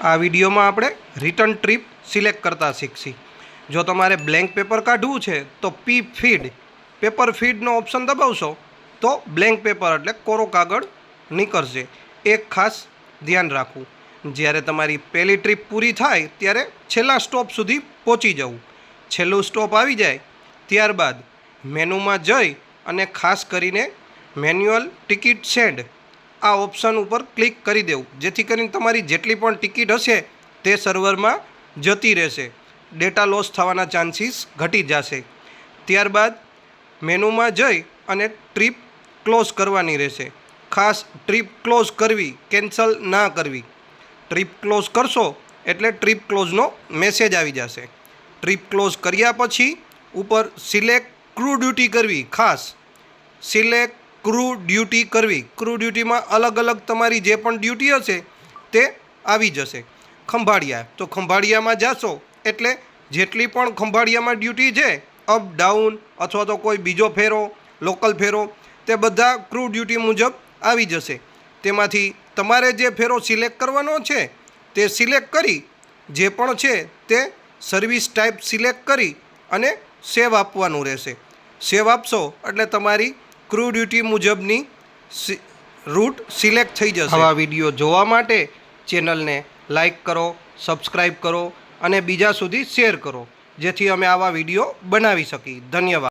આ વિડીયોમાં આપણે રિટર્ન ટ્રીપ સિલેક્ટ કરતા શીખશી। જો તમારે બ્લેન્ક પેપર કાઢવું છે તો પી ફીડ પેપર ફીડનો ઓપ્શન દબાવશો તો બ્લેન્ક પેપર એટલે કોરો કાગળ નીકળશે। એક ખાસ ધ્યાન રાખવું, જ્યારે તમારી પહેલી ટ્રીપ પૂરી થાય ત્યારે છેલ્લા સ્ટોપ સુધી પહોંચી જવું। છેલ્લું સ્ટોપ આવી જાય ત્યારબાદ મેનુમાં જઈ અને ખાસ કરીને મેન્યુઅલ ટિકિટ સેન્ડ આ ઓપ્શન ઉપર ક્લિક કરી દેવું, જેથી કરીને તમારી જેટલી પણ ટિકિટ હશે તે સર્વરમાં જતી રહેશે, ડેટા લોસ થવાના ચાન્સીસ ઘટી જશે। ત્યારબાદ મેનુમાં જઈ અને ટ્રીપ ક્લોઝ કરવાની રહેશે। ખાસ ટ્રીપ ક્લોઝ કરવી, કેન્સલ ના કરવી। ટ્રીપ ક્લોઝ કરશો એટલે ટ્રીપ ક્લોઝનો મેસેજ આવી જશે। ટ્રીપ ક્લોઝ કર્યા પછી ઉપર સિલેક્ટ ક્રૂ ડ્યુટી કરવી, ખાસ સિલેક્ટ ક્રૂ ડ્યુટી કરવી। ક્રૂ ડ્યુટીમાં અલગ અલગ તમારી જે પણ ડ્યુટી હશે તે આવી જશે। ખંભાળિયા તો ખંભાળિયામાં જાશો એટલે જેટલી પણ ખંભાળિયામાં ડ્યુટી છે, અપ ડાઉન અથવા તો કોઈ બીજો ફેરો, લોકલ ફેરો, તે બધા ક્રૂ ડ્યુટી મુજબ આવી જશે। તેમાંથી તમારે જે ફેરો સિલેક્ટ કરવાનો છે તે સિલેક્ટ કરી જે પણ છે તે સર્વિસ ટાઈપ સિલેક્ટ કરી અને સેવ આપવાનું રહેશે। સેવ આપશો એટલે તમારી ક્રૂ ડ્યુટી મુજબની રૂટ સિલેક્ટ થઈ જશે। આવા વિડીયો જોવા માટે ચેનલને લાઈક કરો, સબસ્ક્રાઈબ કરો અને બીજા સુધી શેર કરો, જેથી અમે આવા વિડીયો બનાવી શકીએ। ધન્યવાદ।